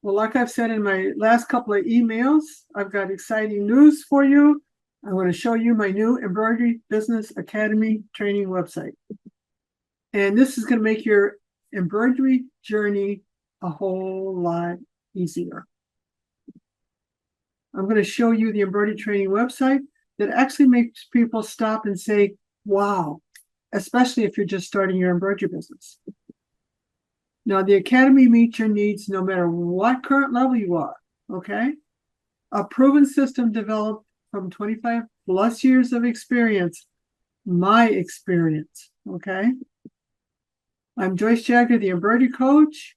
Well, like I've said in my last couple of emails, I've got exciting news for you. I want to show you my new Embroidery Business Academy training website. And this is going to make your embroidery journey a whole lot easier. I'm going to show you the embroidery training website that actually makes people stop and say, wow, especially if you're just starting your embroidery business. Now, the Academy meets your needs no matter what current level you are, okay? A proven system developed from 25 plus years of experience, my experience, okay? I'm Joyce Jagger, the Embroidery Coach,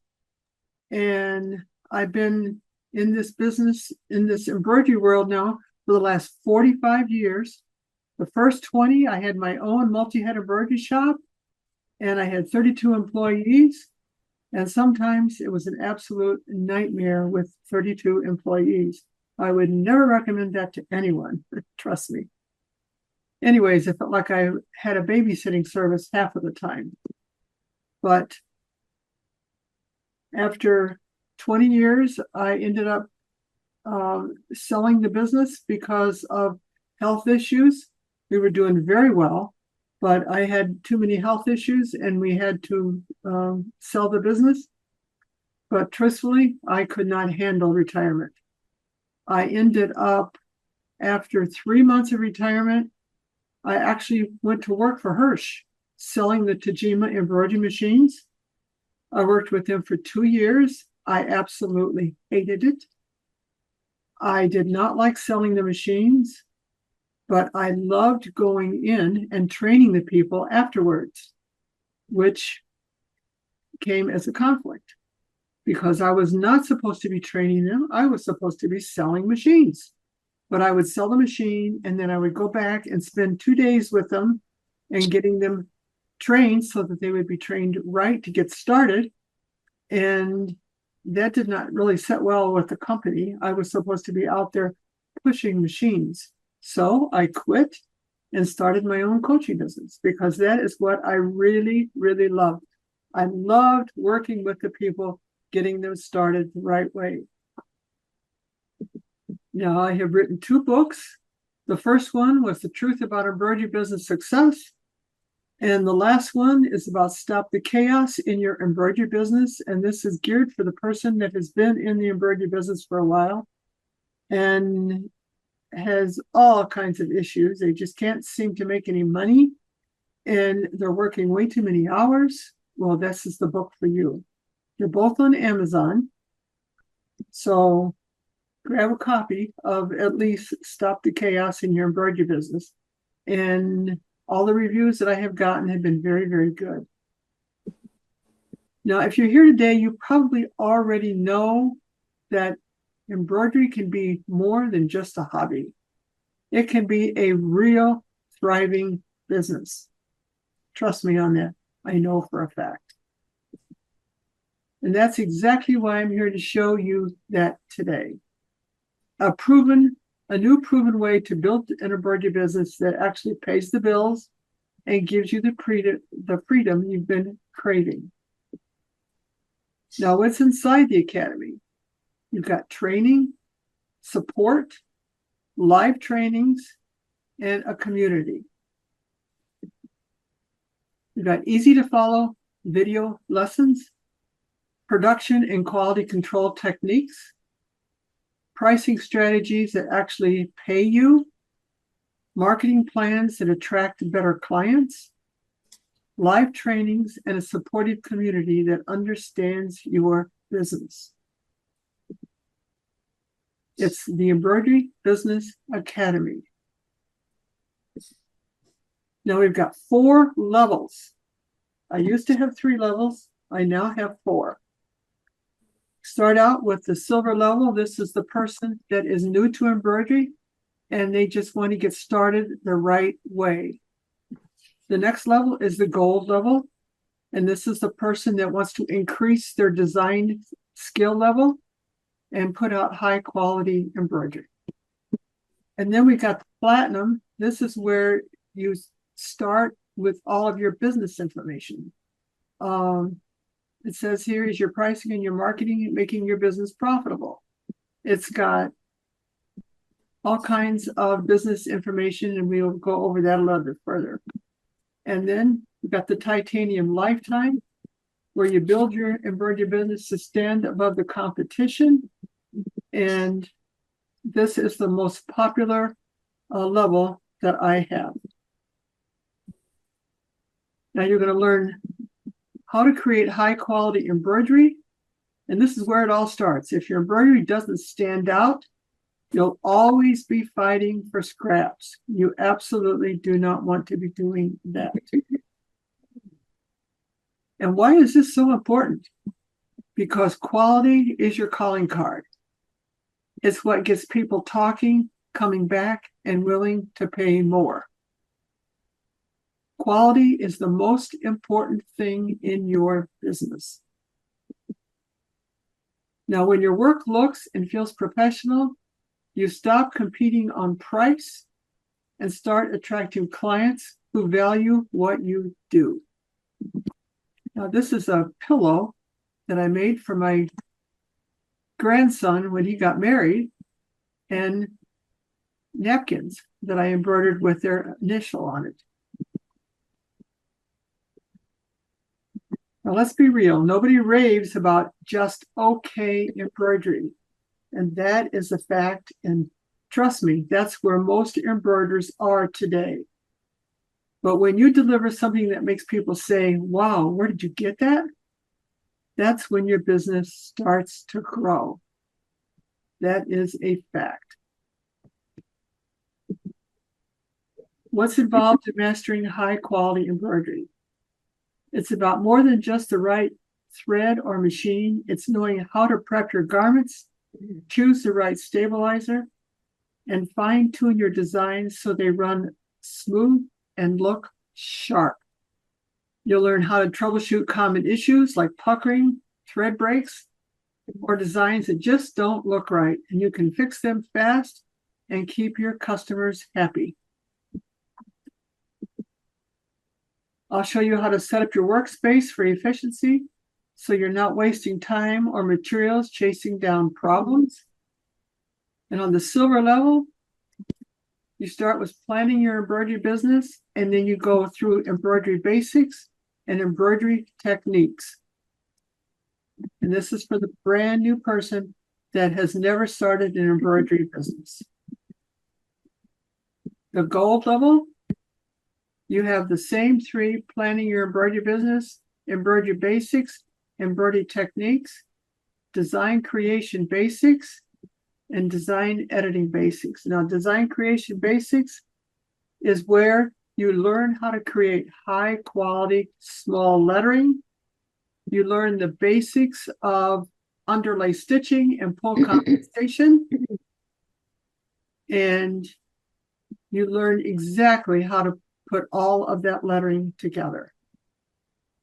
and I've been in this business, in this embroidery world now for the last 45 years. The first 20, I had my own multi-head embroidery shop, and I had 32 employees. And sometimes it was an absolute nightmare with 32 employees. I would never recommend that to anyone, trust me. Anyways, it felt like I had a babysitting service half of the time. But after 20 years, I ended up selling the business because of health issues. We were doing very well, but I had too many health issues and we had to sell the business. But truthfully, I could not handle retirement. I ended up, after 3 months of retirement, I actually went to work for Hirsch, selling the Tajima embroidery machines. I worked with them for 2 years. I absolutely hated it. I did not like selling the machines, but I loved going in and training the people afterwards, which came as a conflict because I was not supposed to be training them. I was supposed to be selling machines. But I would sell the machine and then I would go back and spend 2 days with them and getting them trained so that they would be trained right to get started. And that did not really set well with the company. I was supposed to be out there pushing machines. So I quit and started my own coaching business because that is what I really, really loved. I loved working with the people, getting them started the right way. Now, I have written 2 books. The first one was The Truth About Embroidery Business Success. And the last one is about Stop the Chaos in Your Embroidery Business. And this is geared for the person that has been in the embroidery business for a while and has all kinds of issues. They just can't seem to make any money and they're working way too many hours. Well, this is the book for you. They're both on Amazon. So grab a copy of at least Stop the Chaos in Your Embroidery Business. And all the reviews that I have gotten have been very, very good. Now, if you're here today, you probably already know that embroidery can be more than just a hobby. It can be a real thriving business. Trust me on that. I know for a fact. And that's exactly why I'm here to show you that today. A new proven way to build an embroidery business that actually pays the bills and gives you the freedom you've been craving. Now, what's inside the Academy? You've got training, support, live trainings, and a community. You've got easy to follow video lessons, production and quality control techniques, pricing strategies that actually pay you, marketing plans that attract better clients, live trainings, and a supportive community that understands your business. It's the Embroidery Business Academy. Now we've got 4 levels. I used to have 3 levels. I now have 4. Start out with the silver level. This is the person that is new to embroidery and they just want to get started the right way. The next level is the gold level. And this is the person that wants to increase their design skill level and put out high quality embroidery. And then we got the platinum. This is where you start with all of your business information. It says here is your pricing and your marketing and making your business profitable. It's got all kinds of business information, and we'll go over that a little bit further. And then we've got the titanium lifetime, where you build your embroidery business to stand above the competition. And this is the most popular level that I have. Now you're going to learn how to create high quality embroidery. And this is where it all starts. If your embroidery doesn't stand out, you'll always be fighting for scraps. You absolutely do not want to be doing that. And why is this so important? Because quality is your calling card. It's what gets people talking, coming back, and willing to pay more. Quality is the most important thing in your business. Now, when your work looks and feels professional, you stop competing on price and start attracting clients who value what you do. Now, this is a pillow that I made for my grandson when he got married, and napkins that I embroidered with their initial on it. Now, let's be real. Nobody raves about just okay embroidery. And that is a fact. And trust me, that's where most embroiderers are today. But when you deliver something that makes people say, wow, where did you get that? That's when your business starts to grow. That is a fact. What's involved in mastering high quality embroidery? It's about more than just the right thread or machine. It's knowing how to prep your garments, choose the right stabilizer, and fine-tune your designs so they run smooth and look sharp. You'll learn how to troubleshoot common issues like puckering, thread breaks, or designs that just don't look right, and you can fix them fast and keep your customers happy. I'll show you how to set up your workspace for efficiency so you're not wasting time or materials chasing down problems. And on the silver level, you start with planning your embroidery business, and then you go through embroidery basics and embroidery techniques. And this is for the brand new person that has never started an embroidery business. The gold level, you have the same three: planning your embroidery business, embroidery basics, embroidery techniques, design creation basics, and design editing basics. Now, design creation basics is where you learn how to create high quality small lettering. You learn the basics of underlay stitching and pull compensation. And you learn exactly how to put all of that lettering together.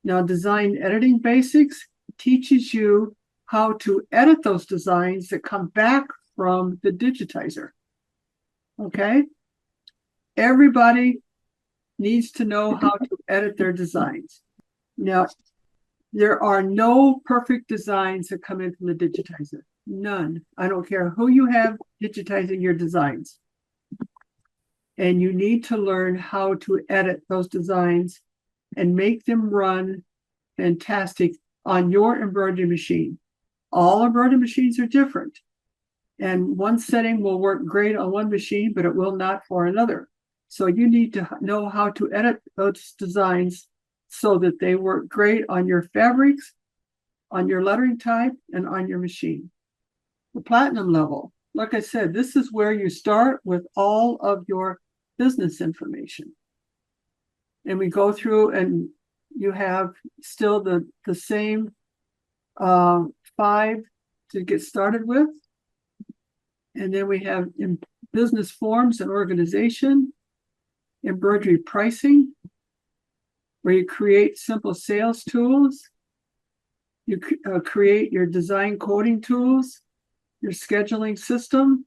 Now, design editing basics teaches you how to edit those designs that come back from the digitizer. Okay? Everybody needs to know how to edit their designs. Now, there are no perfect designs that come in from the digitizer. None. I don't care who you have digitizing your designs. And you need to learn how to edit those designs and make them run fantastic on your embroidery machine. All embroidery machines are different. And one setting will work great on one machine, but it will not for another. So you need to know how to edit those designs so that they work great on your fabrics, on your lettering type, and on your machine. The platinum level, like I said, this is where you start with all of your business information. And we go through, and you have still the same 5 to get started with. And then we have business forms and organization, embroidery pricing, where you create simple sales tools. You create your design coding tools, your scheduling system,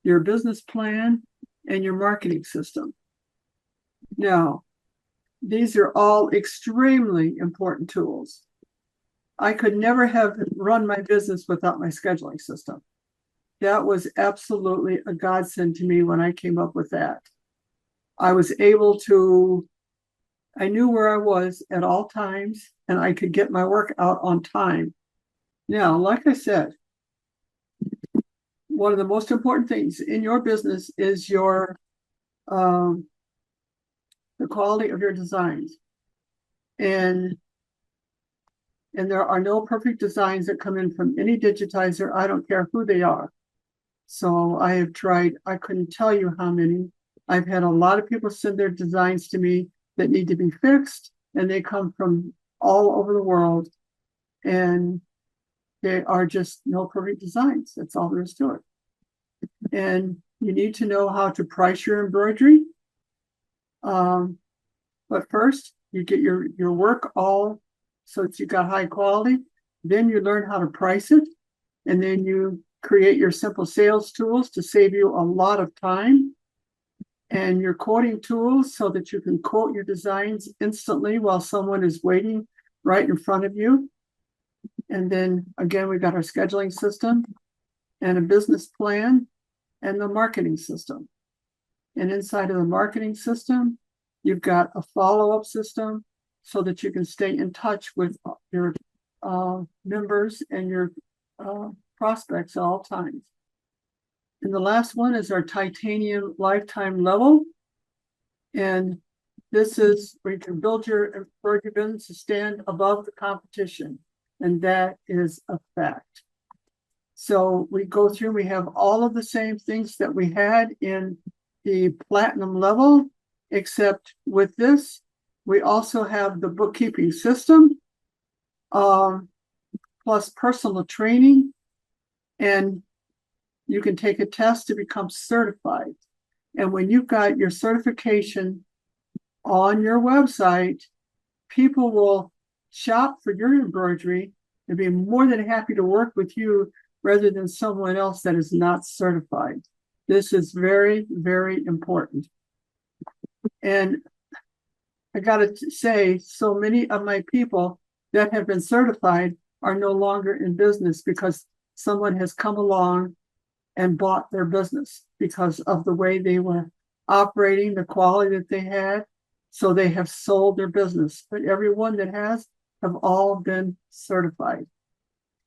your business plan, and your marketing system. Now, these are all extremely important tools. I could never have run my business without my scheduling system. That was absolutely a godsend to me when I came up with that. I was able to, I knew where I was at all times, and I could get my work out on time. Now, like I said, one of the most important things in your business is your the quality of your designs. And there are no perfect designs that come in from any digitizer. I don't care who they are. So I have tried, I couldn't tell you how many. I've had a lot of people send their designs to me that need to be fixed, and they come from all over the world. And they are just no perfect designs. That's all there is to it. And you need to know how to price your embroidery. But first, you get your work all so that you got high quality. Then you learn how to price it. And then you create your simple sales tools to save you a lot of time. And your quoting tools so that you can quote your designs instantly while someone is waiting right in front of you. And then again, we got our scheduling system and a business plan and the marketing system. And inside of the marketing system, you've got a follow-up system so that you can stay in touch with your members and your prospects at all times. And the last one is our titanium lifetime level. And this is where you can build your embroidery business to stand above the competition. And that is a fact. So we go through, we have all of the same things that we had in the platinum level, except with this, we also have the bookkeeping system, plus personal training, and you can take a test to become certified. And when you've got your certification on your website, people will shop for your embroidery and be more than happy to work with you rather than someone else that is not certified. This is very, very important. And I got to say, so many of my people that have been certified are no longer in business because someone has come along and bought their business because of the way they were operating, the quality that they had. So they have sold their business. But everyone that has have all been certified.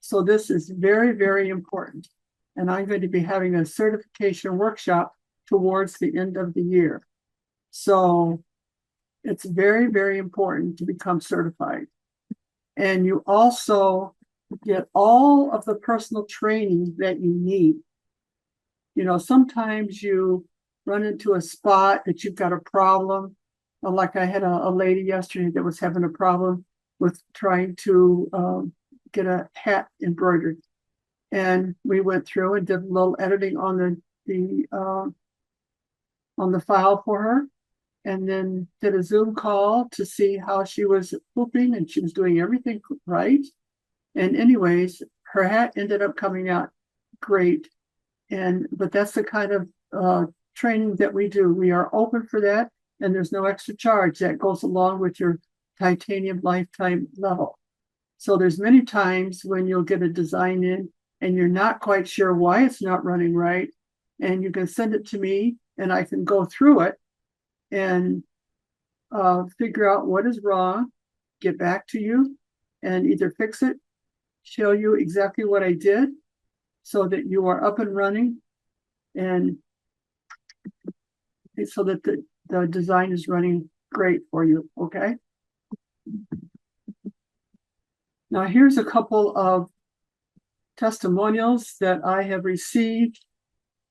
So this is very, very important. And I'm going to be having a certification workshop towards the end of the year. So it's very, very important to become certified. And you also get all of the personal training that you need. You know, sometimes you run into a spot that you've got a problem. Like I had a lady yesterday that was having a problem with trying to get a hat embroidered. And we went through and did a little editing on the file for her, and then did a Zoom call to see how she was hooping, and she was doing everything right. And anyways, her hat ended up coming out great. But that's the kind of training that we do. We are open for that, and there's no extra charge that goes along with your titanium lifetime level. So there's many times when you'll get a design in and you're not quite sure why it's not running right, and you can send it to me and I can go through it and figure out what is wrong, get back to you and either fix it, show you exactly what I did so that you are up and running, and so that the design is running great for you, okay? Now here's a couple of testimonials that I have received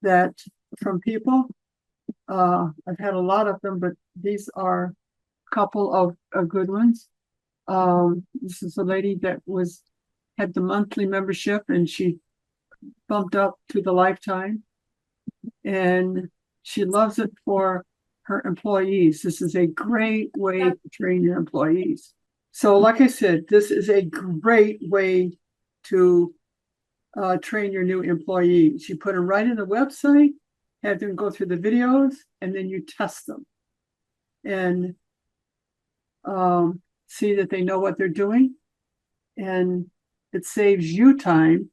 that from people. I've had a lot of them, but these are a couple of good ones. This is a lady that had the monthly membership, and she bumped up to the lifetime, and she loves it for her employees. This is a great way to train your employees. So like I said, this is a great way to train your new employees. You put them right in the website, have them go through the videos, and then you test them and see that they know what they're doing. and it saves you time,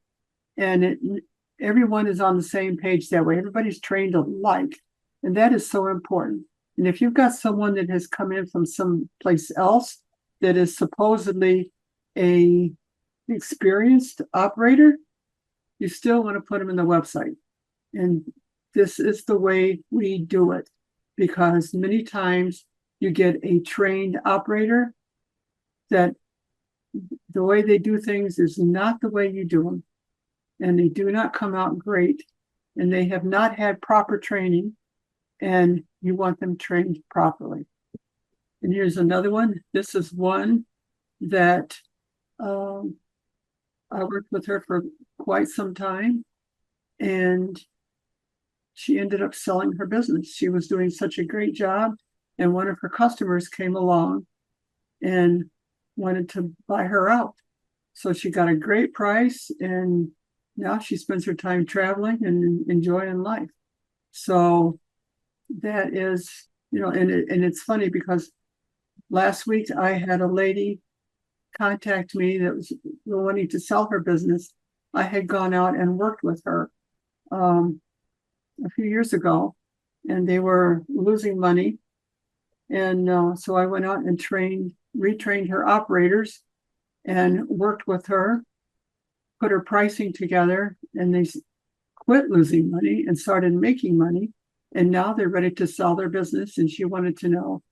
and everyone is on the same page that way. Everybody's trained alike, and that is so important. And if you've got someone that has come in from someplace else that is supposedly a experienced operator, you still want to put them in the website. And this is the way we do it, because many times you get a trained operator that the way they do things is not the way you do them, and they do not come out great, and they have not had proper training, and you want them trained properly. And here's another one. This is one that I worked with her for quite some time, and she ended up selling her business. She was doing such a great job, and one of her customers came along and wanted to buy her out. So she got a great price, and now she spends her time traveling and enjoying life. So that is, and it's funny because last week I had a lady contact me that was wanting to sell her business. I had gone out and worked with her a few years ago, and they were losing money. And so I went out and retrained her operators and worked with her, put her pricing together, and they quit losing money and started making money. And now they're ready to sell their business. And she wanted to know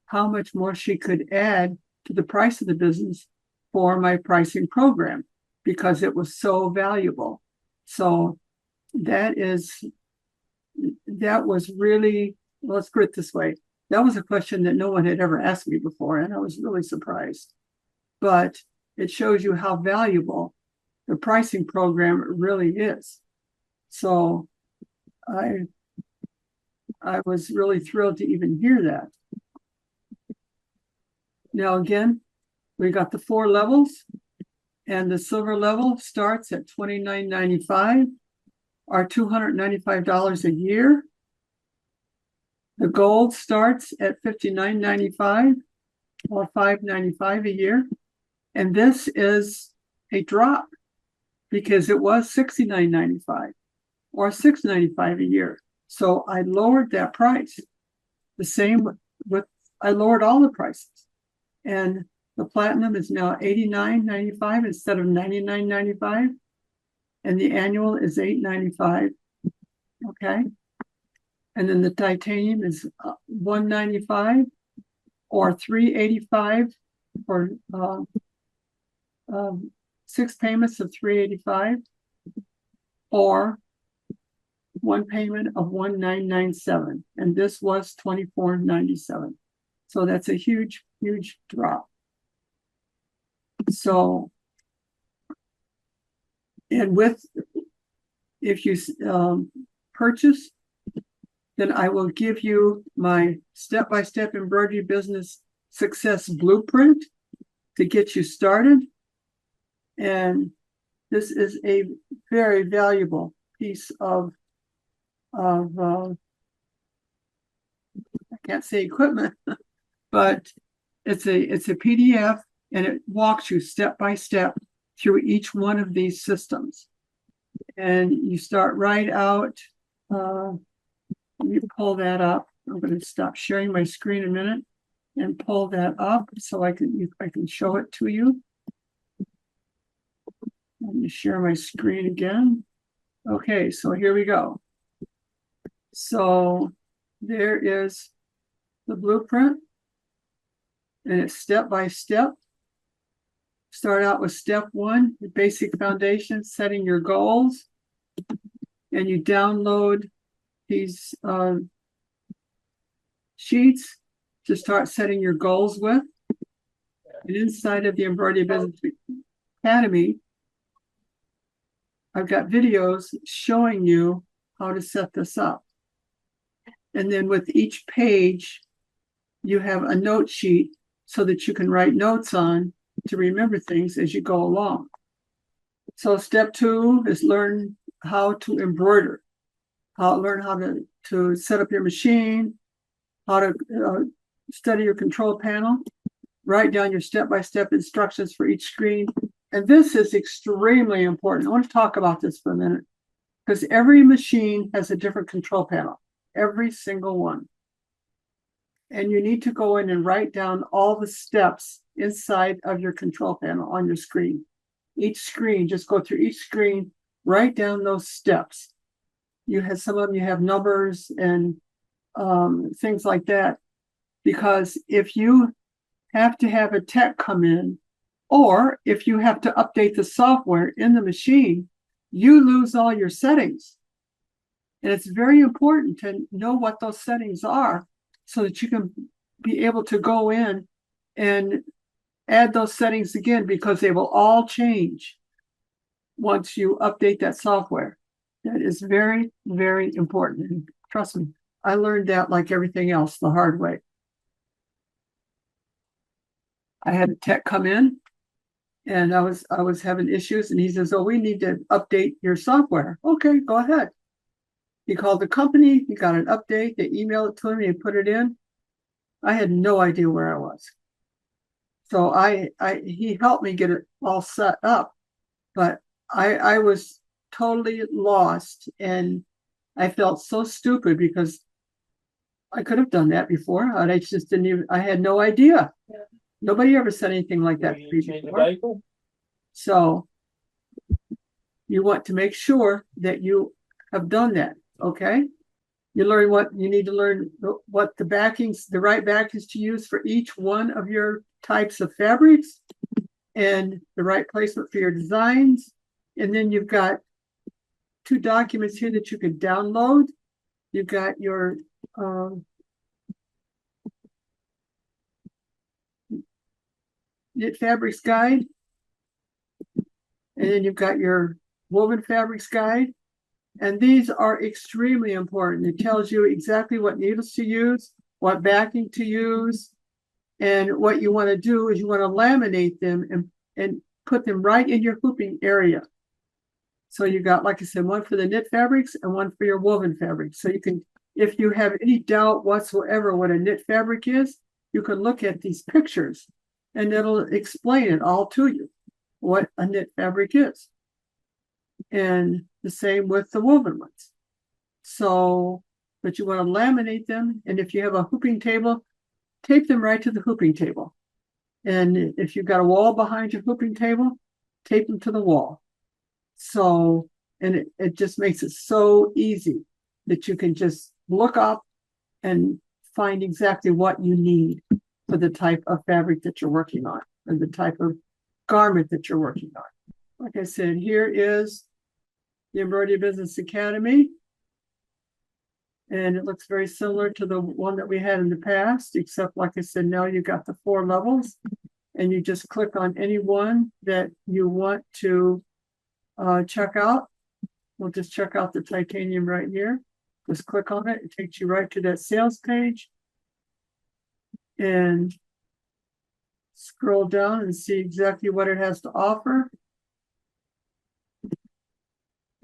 how much more she could add to the price of the business for my pricing program, because it was so valuable. So that was really, let's put it this way, that was a question that no one had ever asked me before, and I was really surprised. But it shows you how valuable the pricing program really is. So I was really thrilled to even hear that. Now, again, we got the 4 levels, and the silver level starts at $29.95, or $295 a year. The gold starts at $59.95, or $595 a year. And this is a drop, because it was $69.95 or $695 a year. So I lowered that price. The same with, I lowered all the prices. And the platinum is now $89.95 instead of $99.95. And the annual is $895. Okay. And then the titanium is $195 or $385 for 6 payments of $385, or 1 payment of $1997. And this was $24.97. So that's a huge, huge drop. So, and if you purchase, then I will give you my step-by-step embroidery business success blueprint to get you started. And this is a very valuable piece of I can't say equipment, but it's a PDF, and it walks you step by step through each one of these systems. And you start right out. Let me pull that up. I'm going to stop sharing my screen a minute and pull that up so I can show it to you. Let me share my screen again. Okay, so here we go. So there is the blueprint, and it's step by step. Start out with step 1, the basic foundation, setting your goals. And you download these sheets to start setting your goals with. And inside of the Embroidery Business Academy, I've got videos showing you how to set this up. And then with each page, you have a note sheet so that you can write notes on to remember things as you go along. So step 2 is learn how to embroider, learn how to set up your machine, how to study your control panel, write down your step-by-step instructions for each screen, And this is extremely important. I want to talk about this for a minute because every machine has a different control panel, every single one. And you need to go in and write down all the steps inside of your control panel on your screen. Each screen, just go through each screen, write down those steps. You have some of them, you have numbers and things like that. Because if you have to have a tech come in, or if you have to update the software in the machine, you lose all your settings. And it's very important to know what those settings are so that you can be able to go in and add those settings again, because they will all change once you update that software. That is very, very important. And trust me, I learned that like everything else the hard way. I had a tech come in and I was having issues, and he says, "Oh, we need to update your software." Okay, go ahead. He called the company, he got an update, they emailed it to him, he put it in. I had no idea where I was. So he helped me get it all set up, but I was totally lost, and I felt so stupid because I could have done that before. I just didn't even, I had no idea. Yeah. Nobody ever said anything like that to me before. So you want to make sure that you have done that, okay? You learn what you need to learn, what the backings, the right backings to use for each one of your types of fabrics, and the right placement for your designs. And then you've got 2 documents here that you can download. You've got your knit fabrics guide, and then you've got your woven fabrics guide. And these are extremely important. It tells you exactly what needles to use, what backing to use, and what you want to do is you want to laminate them and put them right in your hooping area. So you got, like I said, one for the knit fabrics and one for your woven fabrics. So you can, if you have any doubt whatsoever what a knit fabric is, you can look at these pictures and it'll explain it all to you, what a knit fabric is. And the same with the woven ones. So, but you want to laminate them. And if you have a hooping table, tape them right to the hooping table. And if you've got a wall behind your hooping table, tape them to the wall. So, and it just makes it so easy that you can just look up and find exactly what you need for the type of fabric that you're working on and the type of garment that you're working on. Like I said, here is the Embroidery Business Academy. And it looks very similar to the one that we had in the past, except like I said, now you got the 4 levels, and you just click on any one that you want to check out. We'll just check out the titanium right here. Just click on it. It takes you right to that sales page. And scroll down and see exactly what it has to offer.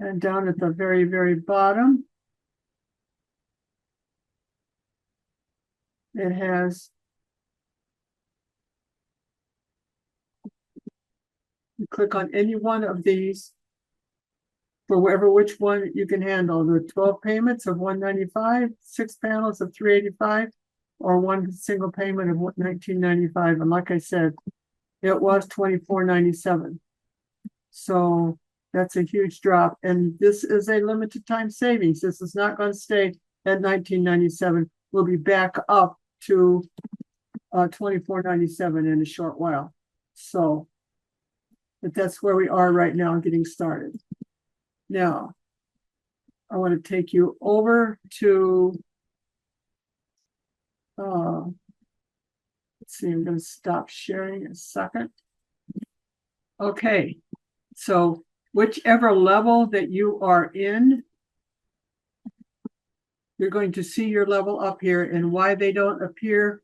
And down at the very, very bottom, it has, you click on any one of these for which one you can handle. The 12 payments of $195, 6 panels of $385, or 1 single payment of $19.95. And like I said, it was $24.97. So that's a huge drop. And this is a limited time savings. This is not going to stay at $19.97. We'll be back up to $24.97 in a short while. So, but that's where we are right now getting started. Now, I want to take you over to, let's see, I'm going to stop sharing a second. Okay, so whichever level that you are in, you're going to see your level up here, and why they don't appear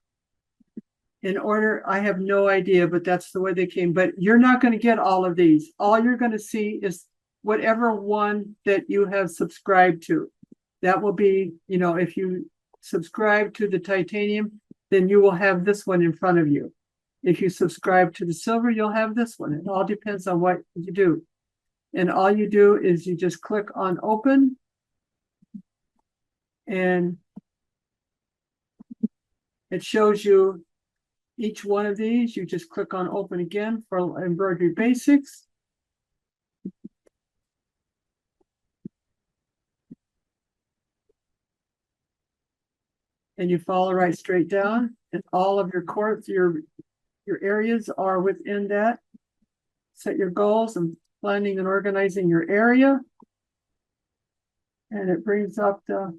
in order, I have no idea, but that's the way they came. But you're not going to get all of these. All you're going to see is whatever one that you have subscribed to. That will be, you know, if you subscribe to the titanium, then you will have this one in front of you. If you subscribe to the silver, you'll have this one. It all depends on what you do. And all you do is you just click on open, and it shows you each one of these. You just click on open again for embroidery basics. And you follow right straight down, and all of your courts, your areas are within that. Set your goals and planning and organizing your area. And it brings up the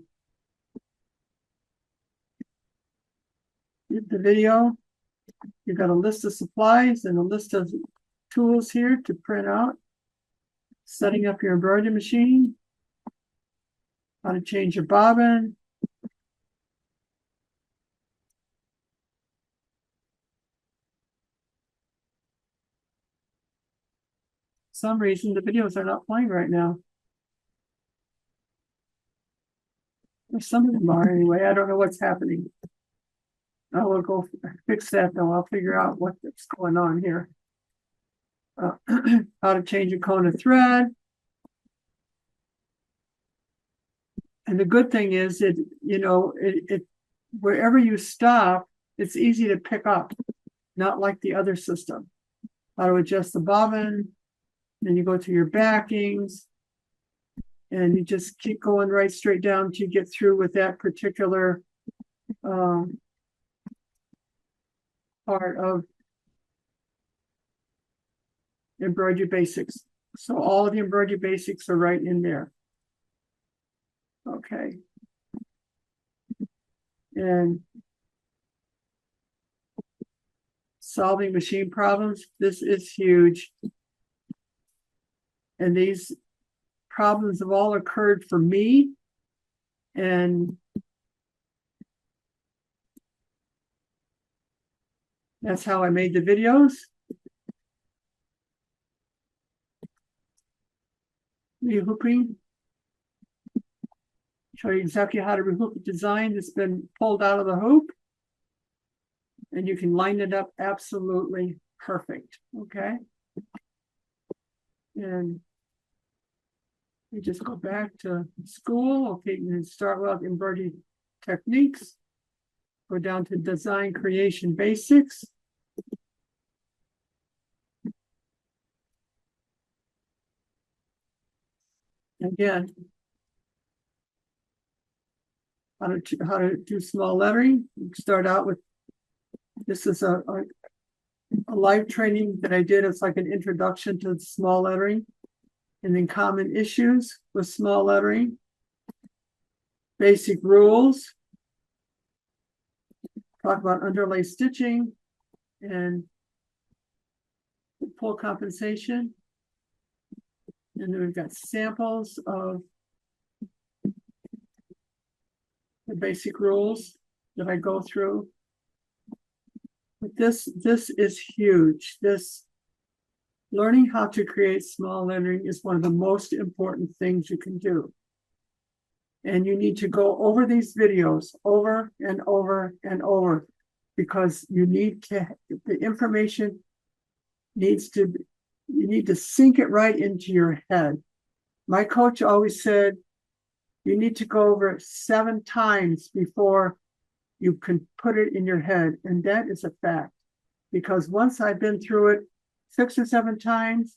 video. You've got a list of supplies and a list of tools here to print out. Setting up your embroidery machine. How to change your bobbin. For some reason, the videos are not playing right now. Or some of them are anyway. I don't know what's happening. I will go fix that though. I'll figure out what's going on here. How to change a cone of thread. And the good thing is it wherever you stop, it's easy to pick up, not like the other system. How to adjust the bobbin. Then you go to your backings, and you just keep going right straight down to get through with that particular part of embroidery basics. So all of the embroidery basics are right in there. Okay. And solving machine problems, this is huge. And these problems have all occurred for me. And that's how I made the videos. Rehooping. Show you exactly how to rehoop a design that's been pulled out of the hoop. And you can line it up absolutely perfect. Okay. And you just go back to school. Okay, you start with embroidery techniques. Go down to design creation basics. Again, how to do small lettering. You start out with, this is a live training that I did. It's like an introduction to small lettering. And then common issues with small lettering. Basic rules. Talk about underlay stitching and pull compensation. And then we've got samples of the basic rules that I go through. But this is huge. This learning how to create small lettering is one of the most important things you can do. And you need to go over these videos over and over and over, because you need to, the information needs to, you need to sink it right into your head. My coach always said, you need to go over it 7 times before you can put it in your head. And that is a fact, because once I've been through it 6 or 7 times,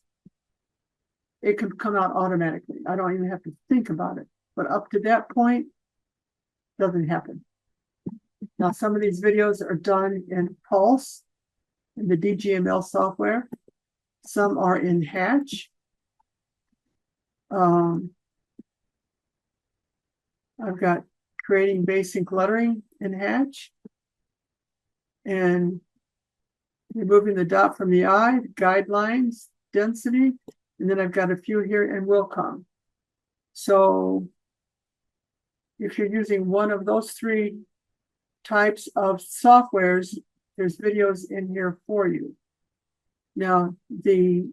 it can come out automatically. I don't even have to think about it. But up to that point, doesn't happen. Now, some of these videos are done in Pulse, in the DGML software. Some are in Hatch. I've got creating basic lettering in Hatch. And removing the dot from the eye, guidelines, density. And then I've got a few here in Wilcom. So if you're using one of those 3 types of softwares, there's videos in here for you. Now, the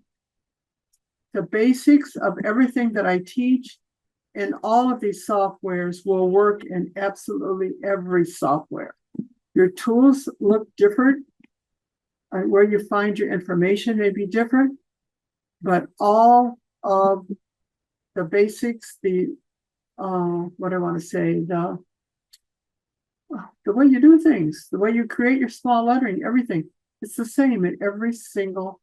basics of everything that I teach in all of these softwares will work in absolutely every software. Your tools look different where you find your information may be different, but all of the basics, what I want to say, the way you do things, the way you create your small lettering, everything, it's the same in every single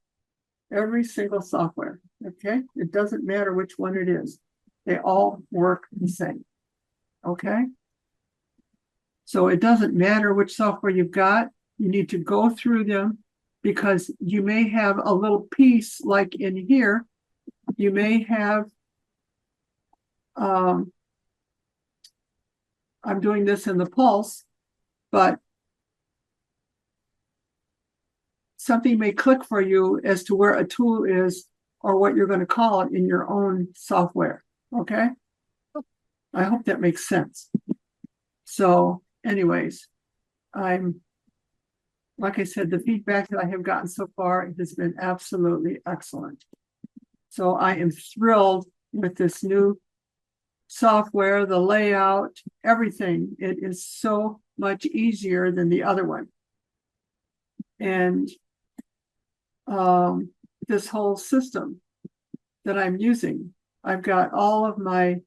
software. Okay, it doesn't matter which one it is; they all work the same. Okay, so it doesn't matter which software you've got. You need to go through them because you may have a little piece like in here. You may have. I'm doing this in the Pulse, but something may click for you as to where a tool is or what you're going to call it in your own software. Okay. I hope that makes sense. So anyways, like I said, the feedback that I have gotten so far has been absolutely excellent. So I am thrilled with this new software, the layout, everything. It is so much easier than the other one. And this whole system that I'm using, I've got all of my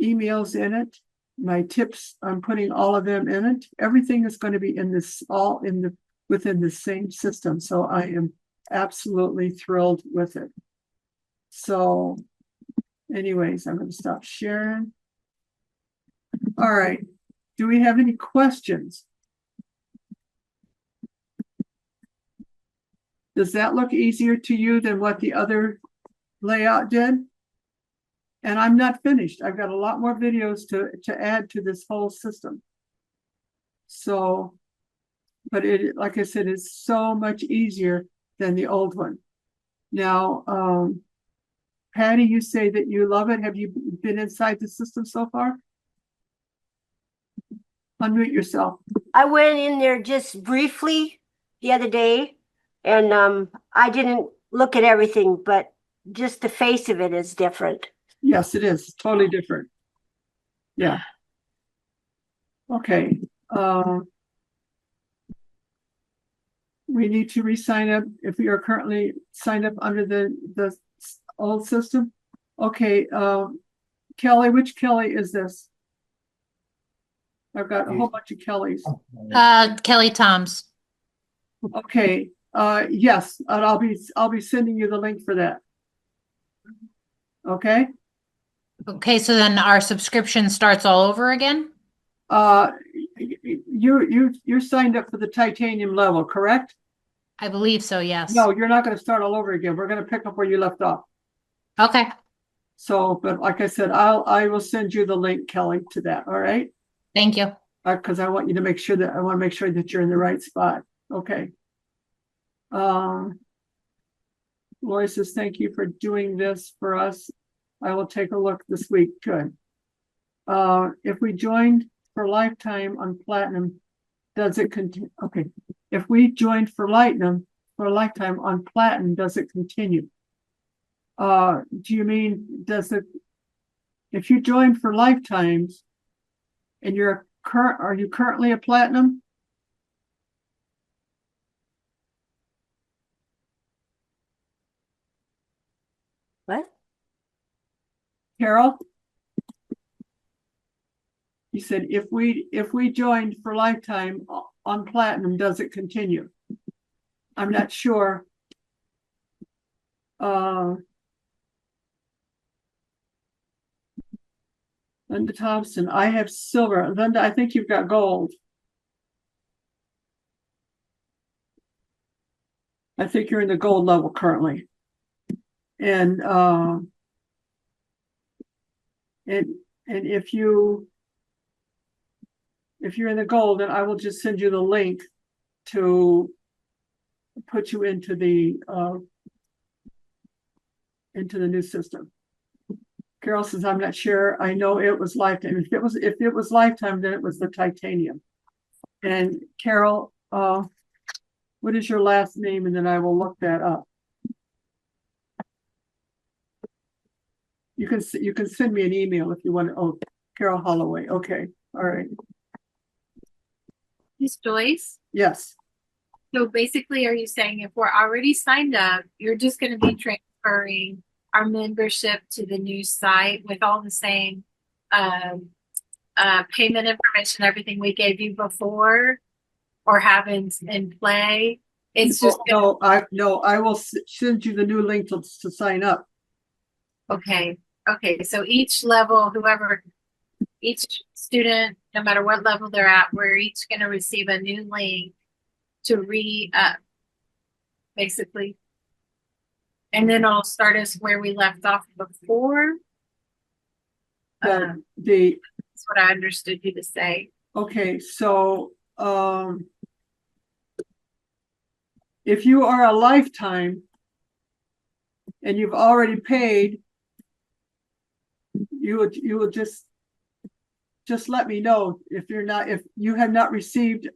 emails in it, my tips, I'm putting all of them in it. Everything is going to be in this, all in the within the same system. So I am absolutely thrilled with it. So anyways, I'm going to stop sharing. All right. Do we have any questions? Does that look easier to you than what the other layout did? And I'm not finished. I've got a lot more videos to add to this whole system. So, but it, like I said, is so much easier than the old one. Now, Patty, you say that you love it. Have you been inside the system so far? Unmute yourself. I went in there just briefly the other day, and I didn't look at everything, but just the face of it is different. Yes, it is totally different. Yeah. Okay. We need to re-sign up if we are currently signed up under the old system. Okay. Kelly, which Kelly is this? I've got a whole bunch of Kellys. Kelly Toms. Okay. Yes, and I'll be sending you the link for that. Okay. Okay, so then our subscription starts all over again? You're signed up for the titanium level, correct? I believe so, yes. No, you're not going to start all over again. We're going to pick up where you left off. Okay. So, but like I said, I will send you the link, Kelly, to that. All right. Thank you. Because I want you to make sure that you're in the right spot. Okay. Lori says, thank you for doing this for us. I will take a look this week. Good. If we joined for lifetime on platinum, does it continue? Okay. If we joined for lifetime on platinum, does it continue? Do you mean if you joined for lifetimes and are you currently a platinum? What? Carol? You said if we joined for lifetime on platinum, does it continue? I'm not sure. Linda Thompson, I have silver. Linda, I think you've got gold. I think you're in the gold level currently. And if you're in the gold, then I will just send you the link to put you into the new system. Carol says, I'm not sure. I know it was lifetime. If it was lifetime, then it was the titanium. And Carol, what is your last name? And then I will look that up. You can send me an email if you want to. Oh, Carol Holloway. Okay. All right. Miss Joyce? Yes. So basically, are you saying if we're already signed up, you're just going to be transferring our membership to the new site with all the same payment information, everything we gave you before, or having in play? It's just No, I will send you the new link to sign up. okay. Okay, so each level, each student, no matter what level they're at, we're each going to receive a new link to re-up, basically. And then it'll start us where we left off before. The That's what I understood you to say. Okay, so if you are a lifetime and you've already paid, you will just let me know if you have not received,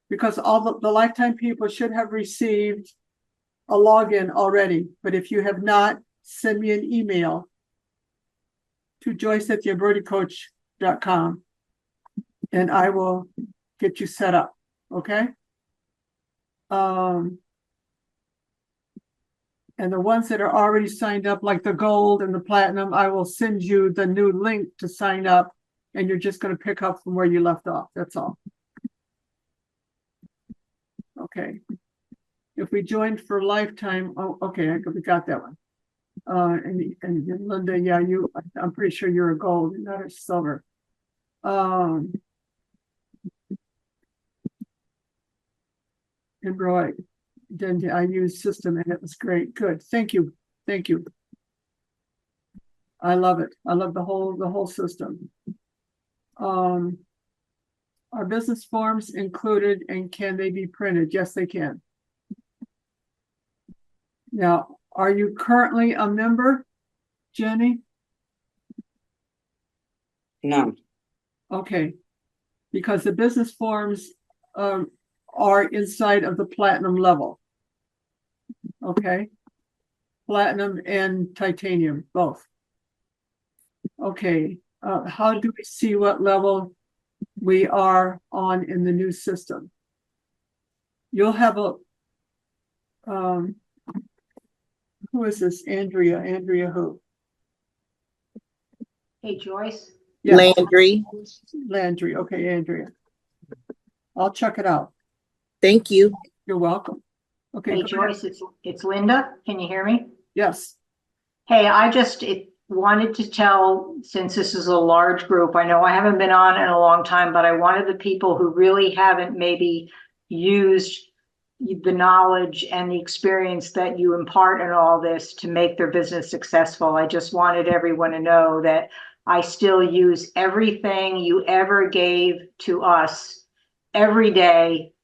because all the lifetime people should have received a login already. But if you have not, send me an email to Joyce@embroiderycoach.com and I will get you set up. Okay. And the ones that are already signed up, like the gold and the platinum, I will send you the new link to sign up, and you're just going to pick up from where you left off. That's all. Okay. If we joined for lifetime, oh, okay, we got that one. And Linda, yeah, I'm pretty sure you're a gold, not a silver. Embroidery. Then I used system and it was great. Good. Thank you. Thank you. I love it. I love the whole system. Are business forms included and can they be printed? Yes, they can. Now, are you currently a member, Jenny? No. Okay. Because the business forms are inside of the platinum level. Okay. Platinum and titanium, both. Okay. How do we see what level we are on in the new system? You'll have a, who is this? Andrea who? Hey, Joyce. Yes. Landry. Okay, Andrea. I'll check it out. Thank you. You're welcome. Okay. Hey, Joyce, it's Linda. Can you hear me? Yes. Hey, I just wanted to tell, since this is a large group, I know I haven't been on in a long time, but I wanted the people who really haven't maybe used the knowledge and the experience that you impart in all this to make their business successful. I just wanted everyone to know that I still use everything you ever gave to us every day.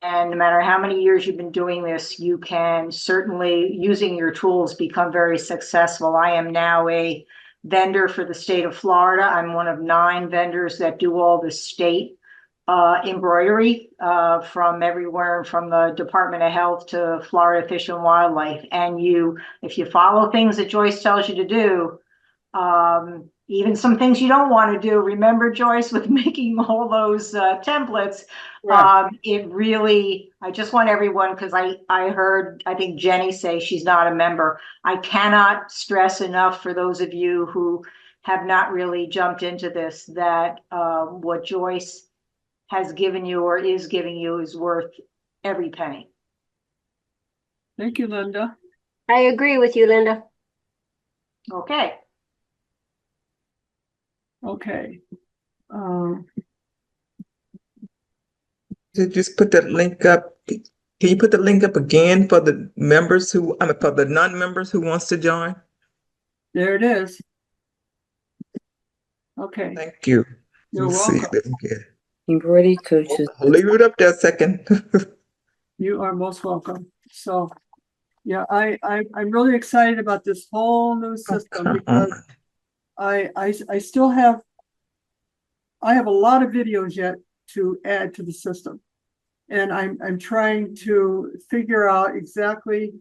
And no matter how many years you've been doing this, you can certainly, using your tools, become very successful. I am now a vendor for the state of Florida. I'm one of 9 vendors that do all the state embroidery from everywhere, from the Department of Health to Florida Fish and Wildlife. And if you follow things that Joyce tells you to do, even some things you don't want to do, remember, Joyce, with making all those templates, Right. it really, I just want everyone, because I heard, I think Jenny say she's not a member. I cannot stress enough for those of you who have not really jumped into this, that what Joyce has given you or is giving you is worth every penny. Thank you, Linda. I agree with you, Linda. Okay. Okay. So just put that link up. Can you put the link up again for the members for the non-members who wants to join? There it is. Okay. Thank you. You're Let's see. welcome. Let me get it. Embroidery coaches. I'll leave it up there a second. You are most welcome. So, yeah, I'm really excited about this whole new system Come because on. I still have a lot of videos yet to add to the system, and I'm trying to figure out exactly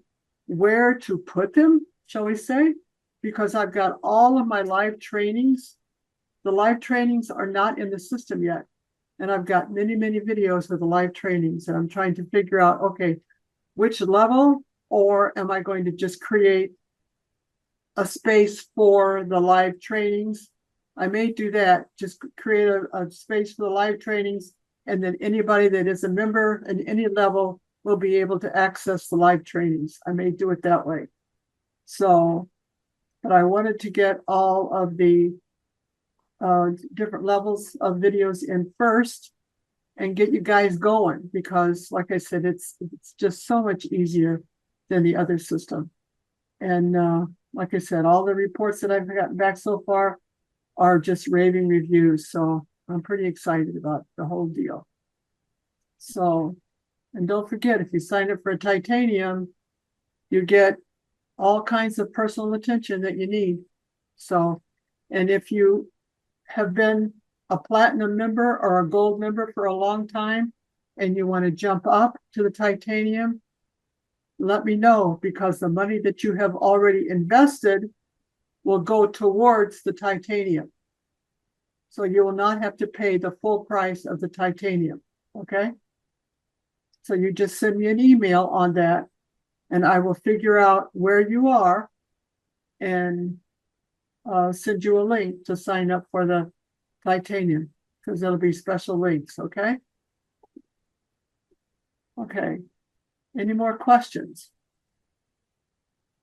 where to put them, shall we say, because I've got all of my live trainings. The live trainings are not in the system yet. And I've got many, many videos of the live trainings, and I'm trying to figure out, okay, which level, or am I going to just create a space for the live trainings? I may do that, just create a space for the live trainings, and then anybody that is a member at any level will be able to access the live trainings. I may do it that way. So, but I wanted to get all of the different levels of videos in first and get you guys going, because like I said, it's just so much easier than the other system. And like I said, all the reports that I've gotten back so far are just raving reviews. So I'm pretty excited about the whole deal. So, and don't forget, if you sign up for a titanium, you get all kinds of personal attention that you need. So, and if you have been a platinum member or a gold member for a long time and you want to jump up to the titanium, let me know, because the money that you have already invested will go towards the titanium. So you will not have to pay the full price of the titanium. Okay. So you just send me an email on that, and I will figure out where you are and send you a link to sign up for the titanium, because there'll be special links. Okay. Okay. Any more questions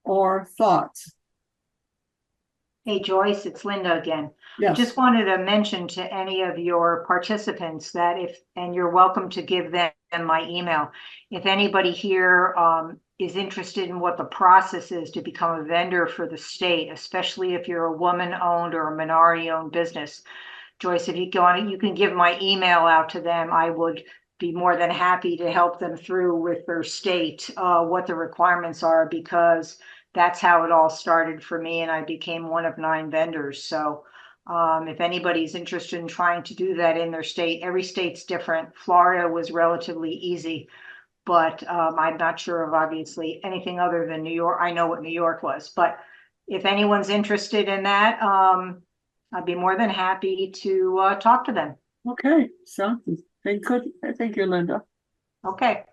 or thoughts? Hey Joyce, it's Linda again. I Yes. just wanted to mention to any of your participants that and you're welcome to give them my email. If anybody here is interested in what the process is to become a vendor for the state, especially if you're a woman-owned or a minority-owned business, Joyce, if you go on, you can give my email out to them. I would be more than happy to help them through with their state, what the requirements are, because that's how it all started for me, and I became one of 9 vendors. So if anybody's interested in trying to do that in their state, every state's different. Florida was relatively easy, but I'm not sure of obviously anything other than New York. I know what New York was, but if anyone's interested in that, I'd be more than happy to talk to them. Okay. So thank you, Linda. Okay.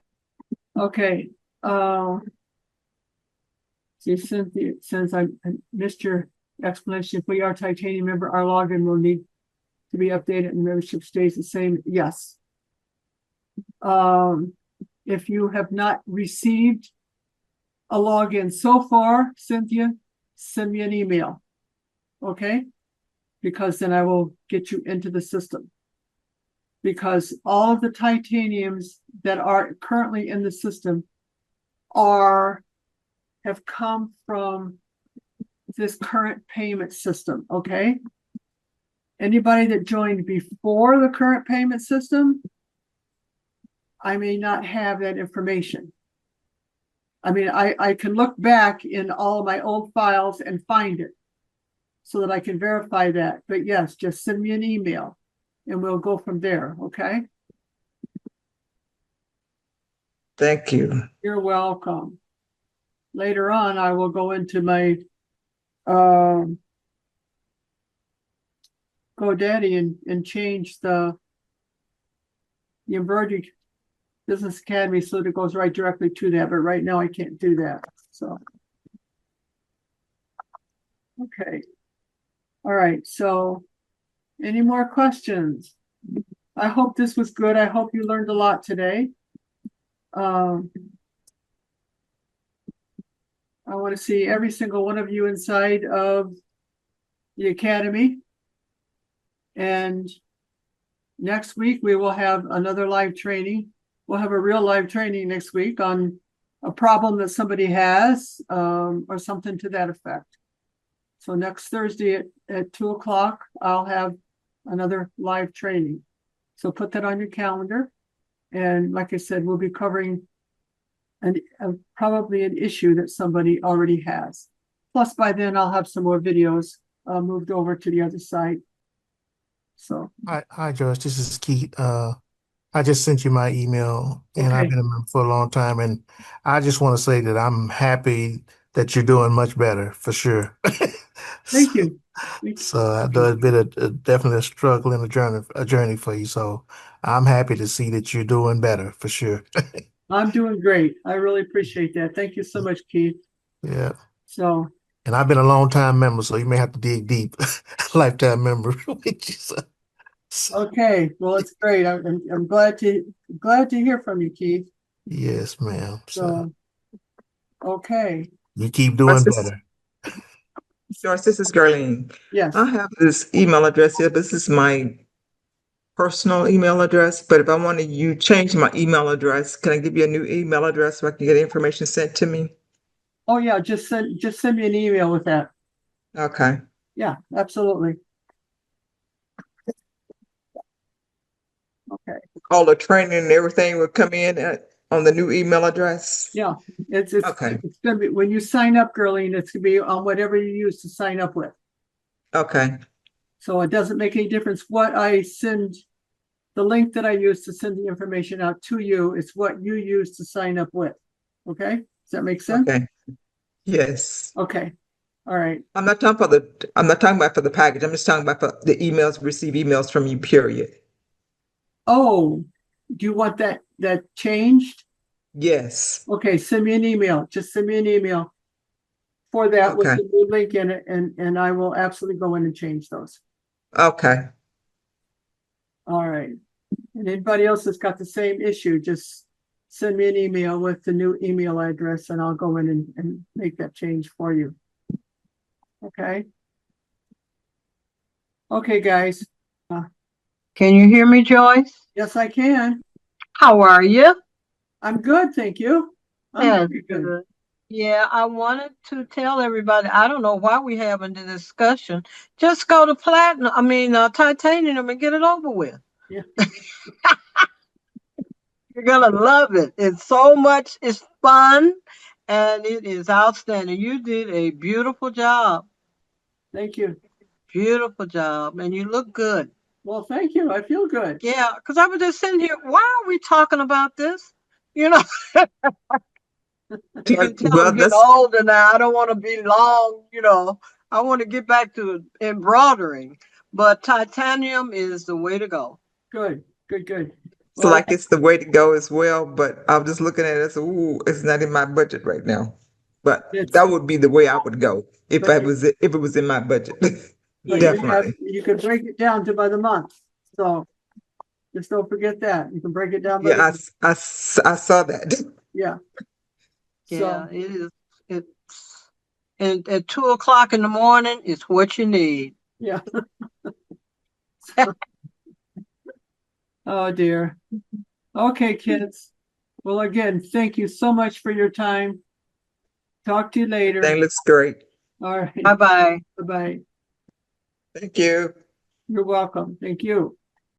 Okay. See, Cynthia, since I missed your explanation, if we are titanium member, our login will need to be updated and membership stays the same. Yes. If you have not received a login so far, Cynthia, send me an email. Okay? Because then I will get you into the system. Because all of the titaniums that are currently in the system have come from this current payment system. Okay? Anybody that joined before the current payment system, I may not have that information. I mean, I can look back in all of my old files and find it so that I can verify that. But yes, just send me an email and we'll go from there. Okay? Thank you. You're welcome. Later on, I will go into my GoDaddy and change the Embroidery Business Academy so that it goes right directly to that. But right now I can't do that. So, okay. All right. So any more questions? I hope this was good. I hope you learned a lot today. I want to see every single one of you inside of the Academy. And next week, we will have another live training. We'll have a real live training next week on a problem that somebody has or something to that effect. So next Thursday at 2 o'clock, I'll have another live training. So put that on your calendar. And like I said, we'll be covering probably an issue that somebody already has. Plus, by then, I'll have some more videos moved over to the other side. So, Hi, Joyce. This is Keith. I just sent you my email, and I've Okay. been a member for a long time, and I just want to say that I'm happy that you're doing much better, for sure. Thank you. So I know it's been definitely a struggle and a journey for you. So I'm happy to see that you're doing better for sure. I'm doing great. I really appreciate that. Thank you so much, Keith. Yeah. So, And I've been a long time member, so you may have to dig deep. Lifetime member. okay. Well, it's great. I'm glad to hear from you, Keith. Yes, ma'am. So So, okay. you keep Joyce, doing this, better. Joyce, this is Darlene. Yes. I have this email address here. This is my personal email address, but if I want to you change my email address, can I give you a new email address so I can get information sent to me? Oh yeah, just send me an email with that. Okay. Yeah, absolutely. Okay. All the training and everything will come in on the new email address? Yeah. It's Okay. it's gonna be when you sign up, Girlene, it's gonna be on whatever you use to sign up with. Okay. So it doesn't make any difference what I send, the link that I use to send the information out to you, it's what you use to sign up with. Okay? Does that make sense? Okay. Yes. Okay. All right. I'm not talking about for the package. I'm just talking about for the emails, receive emails from you, period. Oh, do you want that changed? Yes. Okay, send me an email. Just send me an email for that with Okay. the new link in it, and I will absolutely go in and change those. Okay. All right. And anybody else that's got the same issue, just send me an email with the new email address and I'll go in and make that change for you. Okay. Okay, guys. Can you hear me, Joyce? Yes, I can. How are you? I'm good, thank you. I'm Yeah, very good. good. Yeah, I wanted to tell everybody, I don't know why we having the discussion. Just go to titanium and get it over with. Yeah. You're gonna love it. It's fun and it is outstanding. You did a beautiful job. Thank you. Beautiful job. And you look good. Well, thank you. I feel good. Yeah, because I was just sitting here, why are we talking about this? You know, you can tell Well, I'm getting older now. I don't want to be long, I want to get back to embroidering. But titanium is the way to go. Good, good, good. so Well, like it's the way to go as well, but I'm just looking at it as, ooh, it's not in my budget right now. But it's, that would be the way I would go if But it was in my budget. but Definitely. you can break it down to by the month. So just don't forget that. You can break it down by the Yeah, month. I saw that. Yeah. Yeah, So, it is. And at 2 o'clock in the morning, it's what you need. yeah. Oh dear. Okay, kids. Well, again, thank you so much for your time. Talk to you later. Thing looks great. All right. Bye bye. Bye-bye. Thank you. You're welcome. Thank you.